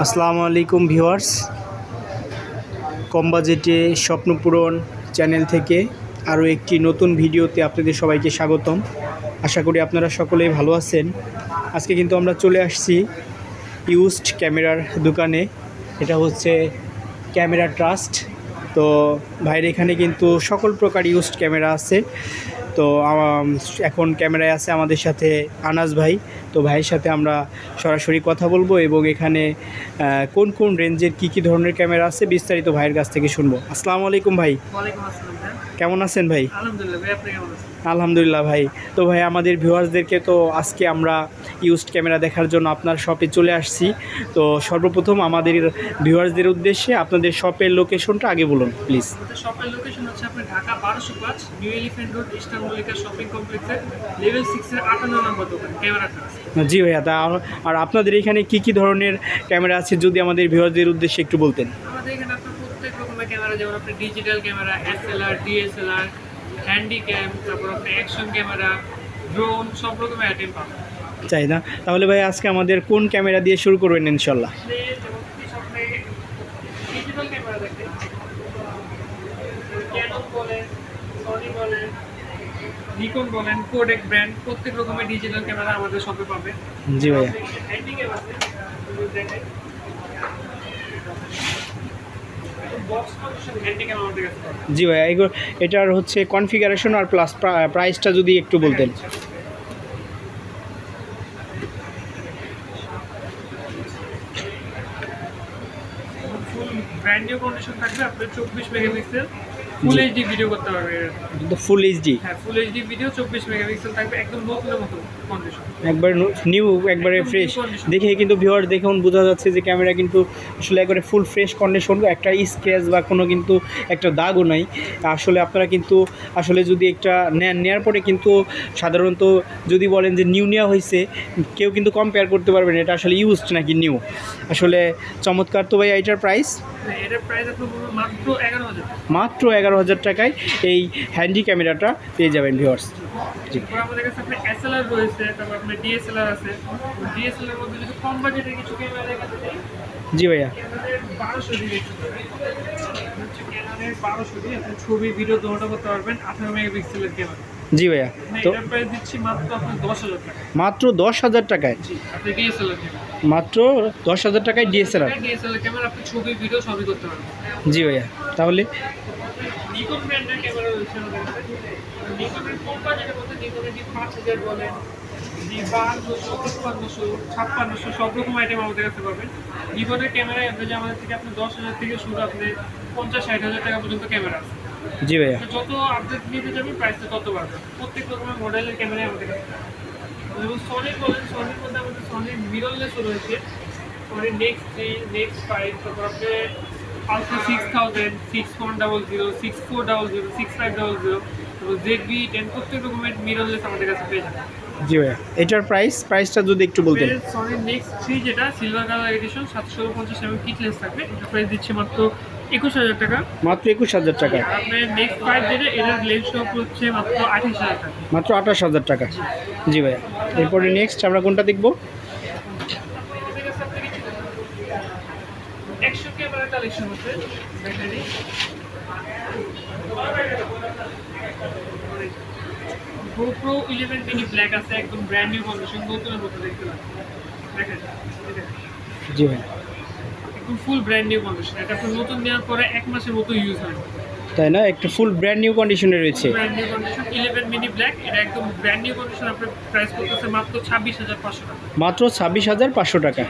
আসসালামু আলাইকুম ভিউয়ার্স, কম বাজেটে স্বপ্নপূরণ চ্যানেল থেকে আরও একটি নতুন ভিডিওতে আপনাদের সবাইকে স্বাগতম। আশা করি আপনারা সকলেই ভালো আছেন। আজকে কিন্তু আমরা চলে আসছি ইউজড ক্যামেরার দোকানে। এটা হচ্ছে ক্যামেরা ট্রাস্ট। তো ভাইয়ের এখানে কিন্তু সকল প্রকার ইউজড ক্যামেরা আছে। তো এখন ক্যামেরায় আছে আমাদের সাথে আনাস ভাই। তো ভাইয়ের সাথে আমরা সরাসরি কথা বলবো এবং এখানে কোন কোন রেঞ্জের কী ধরনের ক্যামেরা আছে বিস্তারিত ভাইয়ের কাছ থেকে শুনবো। আসসালামু আলাইকুম ভাই। ওয়ালাইকুম আসসালাম ভাই। কেমন আছেন ভাই? আলহামদুলিল্লাহ ভাই, আপনি কেমন আছেন? আলহামদুলিল্লাহ ভাই। তো ভাই, আমাদের ভিউয়ার্সদেরকে তো আজকে আমরা ইউজড ক্যামেরা দেখার জন্য আপনার শপে চলে আসছি। তো সর্বপ্রথম আমাদের ভিউয়ার্সদের উদ্দেশ্যে আপনাদের শপের লোকেশনটা আগে বলুন প্লিজ। আমাদের শপের লোকেশন হচ্ছে আপনার Dhaka 1205 new elephant road, eastern Mallika shopping কমপ্লেক্সের লেভেল 6 এর 58 নম্বর দোকান ক্যামেরা ট্রাস্ট। জি ভাইয়া, তা আর আপনাদের এখানে কী ধরনের ক্যামেরা আছে যদি আমাদের ভিউয়ার্সদের উদ্দেশ্যে একটু বলতেন। আমাদের এখানে আপনার প্রত্যেক রকমের ক্যামেরা, যেমন আপনার digital camera, SLR, DSLR, handy cam, তারপর আপনার অ্যাকশন ক্যামেরা, ড্রোন, সব রকমের আইটেম পাবেন। চাই না তাহলে ভাই, আজকে আমাদের কোন ক্যামেরা দিয়ে শুরু করবেন ইনশাল্লাহ? যেমন আপনি ডিজিটাল ক্যামেরা দেখেন, ক্যানন বলেন, সনি বলেন, নিকন বলেন, কোডেক ব্র্যান্ড, প্রত্যেক রকমের ডিজিটাল ক্যামেরা আমাদের শপে পাবেন। জি ভাইয়া। হ্যান্ডি ক্যাম আছে, দেখেন বক্স কন্ডিশন হ্যান্ডি ক্যাম আমাদের কাছে পাবেন। জি ভাইয়া, এটার হচ্ছে কনফিগারেশন আর প্লাস প্রাইসটা যদি একটু বলতেন। ফুল ব্র্যান্ড নিউ কন্ডিশন থাকবে, আপনার 24 মেগাপিক্সেল ফুল এইচডি ভিডিও করতে পারবে। Full HD? হ্যাঁ, ফুল এইচডি ভিডিও 24 মেগাপিক্সেল থাকবে, একদম নতুনের মতো কন্ডিশন, একবার নিউ, একবারে ফ্রেশ। দেখে কিন্তু ভিউয়ার দেখুন বোঝা যাচ্ছে যে ক্যামেরা কিন্তু আসলে একবারে ফুল ফ্রেশ কন্ডিশন, একটা স্ক্র্যাচ বা কোনো কিন্তু একটা দাগও নাই। আসলে আপনারা কিন্তু আসলে যদি একটা নেওয়ার পরে কিন্তু সাধারণত যদি বলেন যে নিউ নেওয়া হয়েছে, কেউ কিন্তু কম্পেয়ার করতে পারবেন এটা আসলে ইউজড নাকি নিউ। আসলে চমৎকার। তো ভাই, এটার প্রাইস? এটার প্রাইস আপনার মাত্র 11,000। মাত্র 11,000 টাকায় এই হ্যান্ডি ক্যামেরাটা পেয়ে যাবেন ভিউয়ার্স। জি, তারপর আমাদের কাছে আপনার এসএলআর রয়েছে, তারপর আপনার ডিএসএলআর আছে। ডিএসএলআর মধ্যে যদি কম বাজেটের কিছু ক্যামেরা দেখাতে চাই, জি ভাইয়া। ক্যানোনের 1200 ডি হচ্ছে ক্যানোনের 1200 ডি, আপনি ছবি ভিডিও দুটোটা করতে পারবেন 18 মেগাপিক্সেলের ক্যামেরা। জি ভাইয়া। তো এটার প্রাইস দিচ্ছি মাত্র আপনার 10,000 টাকা। মাত্র 10,000 টাকায়? জি, আপনি ডিএসএলআর ক্যামেরা, মাত্র 10,000 টাকায় ডিএসএলআর? ডিএসএলআর ক্যামেরা আপনি ছবি ভিডিও সবই করতে পারবেন। জি ভাইয়া। তাহলে নিকন ব্র্যান্ডের ক্যামেরা রয়েছে আমাদের কাছে। নিকনের কম বাজেটের মধ্যে নিকনের ডি 5000 বলেন, ডি 5200, 5300, 5600 সব রকম আইটেম আমাদের কাছে পাবেন। নিকনের ক্যামেরা এভারেজ আমাদের থেকে আপনি 10,000 থেকে শুরু, আপনি 50-60,000 টাকা পর্যন্ত ক্যামেরা আছে। জি ভাইয়া। তো যত আপডেট নিতে যাবেন প্রাইসটা তত বাড়বে। প্রত্যেক রকমের মডেলের ক্যামেরাই আমাদের কাছে পাবেন। যেমন সনি বলেন, সনির মধ্যে আমাদের সনির মিররলেসও রয়েছে, সনির নেক্সট 3, নেক্সট 5, তারপর আপনি আলট্রা 6000, 6100, 6400, 6500, তারপর ZV-10, প্রত্যেক রকমের মিররলেস আমাদের কাছে পেয়ে যাবেন। জি ভাইয়া। এটার প্রাইসটা যদি একটু বলতেন। সনির নেক্সট 3 যেটা সিলভার কালার এডিশন 750 mm কিটলেস থাকবে, এটা প্রাইস দিচ্ছে মাত্র 21,000 টাকা। মাত্র 21,000 টাকা? আপনার নেক্সট 5 যেটা, এটার লেন্স শপ হচ্ছে মাত্র 28,000 টাকা। মাত্র 28,000 টাকা? জি ভাইয়া। এরপরে নেক্সট আমরা কোনটা দেখবো? অ্যাকশন ক্যামেরা কালেকশন আছে ব্যাটারি, GoPro 11 mini ব্ল্যাক আছে, একদম ব্র্যান্ড নিউ কন্ডিশন, নতুনের মতো দেখতে লাগে। দেখেন, জি ভাইয়া। একদম ফুল ব্র্যান্ড নিউ কন্ডিশন, এটা আপনি নতুন নেওয়ার পরে 1 মাসের মতো ইউজ হয়। তাই না? একটা ফুল ব্র্যান্ড নিউ কন্ডিশনে রয়েছে। Brand new condition 11 mini black, এটা একদম ব্র্যান্ড নিউ কন্ডিশন, আপনার প্রাইস করতেছে মাত্র 26,500 টাকা। মাত্র 26,500 টাকা?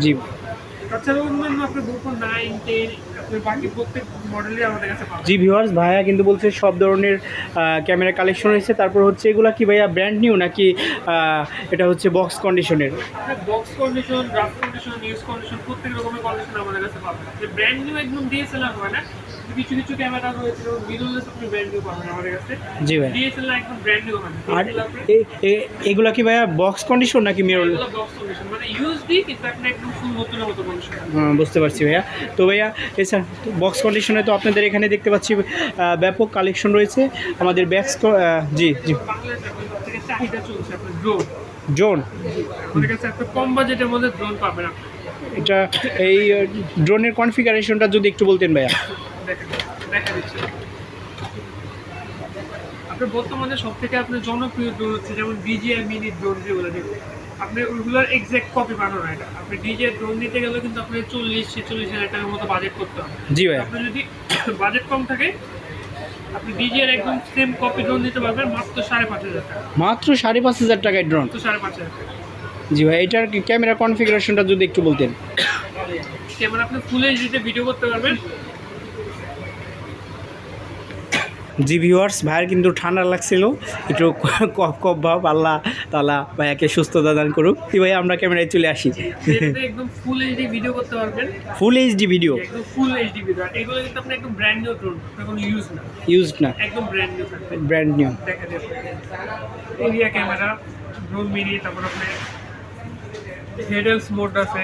জি। তাছাড়া অন্যান্য আপনার GoPro 9, 10, আপনার বাকি প্রত্যেক মডেলই আমাদের কাছে পাবেন। জি ভিউয়ার্স, ভাইয়া কিন্তু বলছে সব ধরনের ক্যামেরা কালেকশন রয়েছে। তারপর হচ্ছে এগুলা কি ভাইয়া ব্র্যান্ড নিউ নাকি এটা হচ্ছে বক্স কন্ডিশনের? Box condition, rough condition, use condition, প্রত্যেক রকমের কন্ডিশন আমাদের কাছে পাবেন। যে ব্র্যান্ড নিউ একদম ডিএসএলআর হয় না, কিছু কিছু ক্যামেরা রয়েছে মিররলেস, আপনি ব্র্যান্ড নিউ পাবেন আমাদের কাছে। জি ভাই। ডিএসএলআর একদম ব্র্যান্ড নিউ হয়। আর এগুলা কি ভাইয়া বক্স কন্ডিশন নাকি মিরর? বক্স কন্ডিশন মানে ইউএসডি, কিন্তু আপনি একদম ফুল নতুনের মতো কন্ডিশন। বুঝতে পারছি ভাইয়া। তো ভাইয়া এছাড়া বক্স কন্ডিশনে তো আপনাদের এখানে দেখতে পাচ্ছি ব্যাপক কালেকশন রয়েছে আমাদের ব্যাক্স। জি জি। বাংলাদেশে চাহিদা চলছে আপনার ড্রোন। ড্রোন? আমাদের কাছে একটা কম বাজেটের মধ্যে ড্রোন পাবেন আপনি। এটা এই ড্রোনের কনফিগারেশনটা যদি একটু বলতেন ভাইয়া। দেখা দিচ্ছি আপনার বর্তমানে সব থেকে আপনার জনপ্রিয় ড্রোন হচ্ছে যেমন DJI মিনি ড্রোন যেগুলো দেখবেন আপনি ওইগুলোর এক্সাক্ট কপি বানানো এটা আপনি DJI ড্রোন নিতে গেলে কিন্তু আপনার 40-46 হাজার টাকার মতো বাজেট করতে হবে। জি ভাইয়া। আপনি যদি বাজেট কম থাকে আপনি DJI একদম সেম কপি ড্রোন নিতে পারবেন মাত্র 5,500 টাকা। মাত্র 5,500 টাকায় ড্রোন। তো 5,500 টাকা। জি ভাই, এটার ক্যামেরা কনফিগারেশনটা যদি একটু বলতেন। ক্যামেরা আপনি ফুল এইচডিতে ভিডিও করতে পারবেন। জি ভিউয়ার্স, ভাইয়ের কিন্তু ঠান্ডা লাগছিল, একটু কফ কফ ভাব। আল্লাহ তাআলা ভাইয়াকে সুস্থতা দান করুক। কি ভাই, আমরা ক্যামেরায় চলে আসি। এটাতে একদম ফুল এইচডি ভিডিও করতে পারবেন। ফুল এইচডি ভিডিও, একদম ফুল এইচডি ভিডিও। এগুলো কিন্তু আপনি একদম ব্র্যান্ড নিউ ড্রোন, কোনো ইউজড না, একদম ব্র্যান্ড নিউ থাকবে। Brand new. দেখা যাবে এরিয়া ক্যামেরা, ড্রোন মিনি, তারপর আপনি হেডেলস মোড আছে,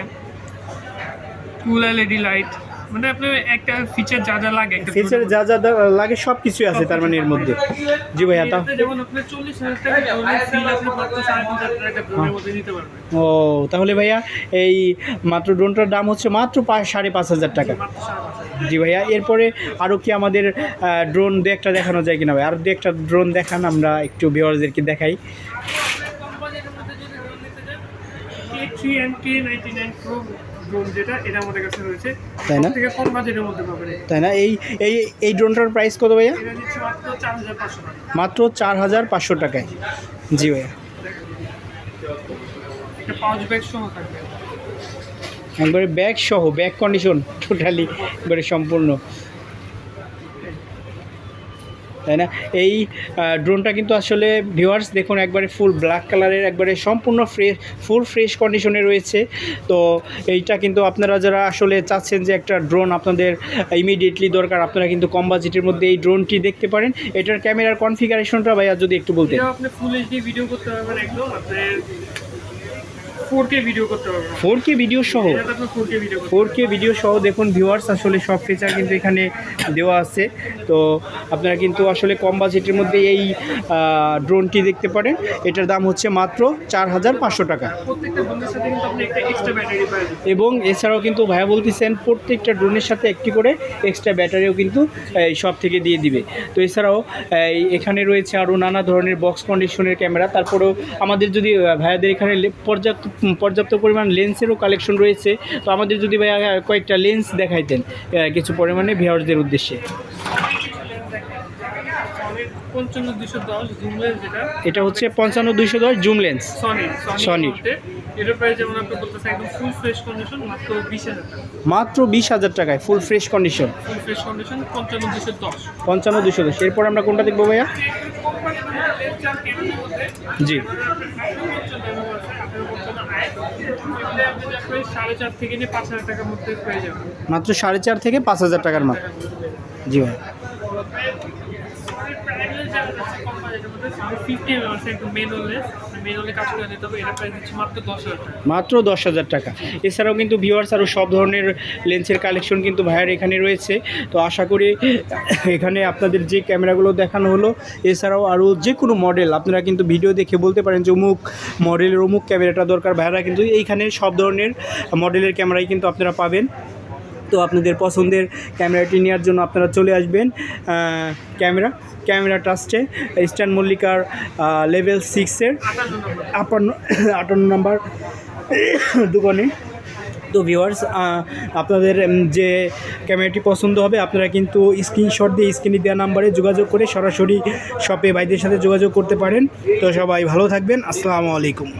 ফুল এলইডি লাইট, মানে আপনার একটা ফিচার যা যা লাগে একটা ফিচার যা যা লাগে সব কিছুই আছে তার মানে এর মধ্যে। জি ভাইয়া, তা যেমন আপনি 40,000 টাকা ড্রোনের ফিল আপনি মাত্র 5,500 টাকা ড্রোনের মধ্যে নিতে পারবেন। ও তাহলে ভাইয়া এই মাত্র ড্রোনটার দাম হচ্ছে মাত্র 5,500 টাকা। মাত্র 5,500। জি ভাইয়া, এরপরে আরও কি আমাদের ড্রোন দু একটা দেখানো যায় কিনা ভাই? আর দু একটা ড্রোন দেখান, আমরা একটু ভিউয়ারদেরকে দেখাই। K3 and K99 Pro drone যেটা এটা আমাদের কাছে রয়েছে, তাই না? থেকে কম বাজেটের মধ্যে পাবেন। তাই না? এই এই এই ড্রোনটার প্রাইস কত ভাইয়া? এটা দিচ্ছে মাত্র 4,500 টাকা। মাত্র 4,500 টাকায়। জি ভাইয়া, একটা পাউচ ব্যাগ সহ থাকবে। একবারে ব্যাগ সহ, ব্যাগ কন্ডিশন টোটালি একবারে সম্পূর্ণ, তাই না? এই ড্রোনটা কিন্তু আসলে ভিউয়ার্স দেখুন একবারে ফুল ব্ল্যাক কালারের, একবারে সম্পূর্ণ ফ্রেশ কন্ডিশনে রয়েছে। তো এইটা কিন্তু আপনারা যারা আসলে চাচ্ছেন যে একটা ড্রোন আপনাদের ইমিডিয়েটলি দরকার, আপনারা কিন্তু কম বাজেটের মধ্যে এই ড্রোনটি দেখতে পারেন। এটার ক্যামেরার কনফিগারেশনটা ভাইয়া যদি একটু বলতেন। এটা আপনি ফুল এইচডি ভিডিও করতে পারবেন, একদম আপনি 4K ভিডিও করতে পারবেন। 4K ভিডিও সহ, এটা আপনি 4K ভিডিও করতে 4K ভিডিও সহ দেখুন ভিউয়ার্স, আসলে সব ফিচার কিন্তু এখানে দেওয়া আছে। তো আপনারা কিন্তু আসলে কম বাজেটের মধ্যে এই ড্রোনটি দেখতে পারেন। এটার দাম হচ্ছে মাত্র 4,500 টাকা। প্রত্যেকটা ড্রোনের সাথে কিন্তু আপনি একটা এক্সট্রা ব্যাটারি পাবেন। এবং এছাড়াও কিন্তু ভাইয়া বলতেছেন প্রত্যেকটা ড্রোনের সাথে একটি করে এক্সট্রা ব্যাটারিও কিন্তু এই সব থেকে দিয়ে দিবে। তো এছাড়াও এখানে রয়েছে আরও নানা ধরনের বক্স কন্ডিশনের ক্যামেরা। তারপরেও আমাদের যদি ভাইয়াদের এখানে পর্যাপ্ত পরিমাণ লেন্সেরও কালেকশন রয়েছে, তো আমাদের যদি ভাইয়া কয়েকটা লেন্স দেখাইতেন কিছু পরিমাণে ভিউয়ারদের উদ্দেশ্যে। 55-210 জুম লেন্স, যেটা এটা হচ্ছে 55-210 জুম লেন্স, সনি। এটার প্রাইস যেমন আপনি বলতেছেন একদম ফুল ফ্রেশ কন্ডিশন মাত্র 20,000 টাকা। মাত্র 20,000 টাকায় full fresh condition, full fresh condition 55-210। 55-210। এরপর আমরা কোনটা দেখবো ভাইয়া? জি, 4,500 থেকে 5,000 টাকার মধ্যে পেয়ে যাবেন। মাত্র 4,500 থেকে 5,000 টাকার মাত্র। জি ভাই, মাত্র 10,000 টাকা। এছাড়াও কিন্তু ভিউয়ার্স আরও সব ধরনের লেন্সের কালেকশন কিন্তু ভাইয়ার এখানে রয়েছে। তো আশা করি এখানে আপনাদের যে ক্যামেরাগুলো দেখানো হলো, এছাড়াও আরও যে কোনো মডেল আপনারা কিন্তু ভিডিও দেখে বলতে পারেন যে অমুক মডেলের অমুক ক্যামেরাটা দরকার, ভাইয়ারা কিন্তু এইখানে সব ধরনের মডেলের ক্যামেরাই কিন্তু আপনারা পাবেন। তো আপনাদের পছন্দের ক্যামেরাটি নেওয়ার জন্য আপনারা চলে আসবেন ক্যামেরা ট্রাস্টে, ইস্টার্ন মল্লিকার লেভেল 6-এর 58 নম্বর দোকানে। তো ভিউয়ার্স, আপনাদের যে ক্যামেরাটি পছন্দ হবে আপনারা কিন্তু স্ক্রিনশট দিয়ে স্ক্রিনে দেওয়া নাম্বারে যোগাযোগ করে সরাসরি শপে ভাইদের সাথে যোগাযোগ করতে পারেন। তো সবাই ভালো থাকবেন, আসসালামু আলাইকুম।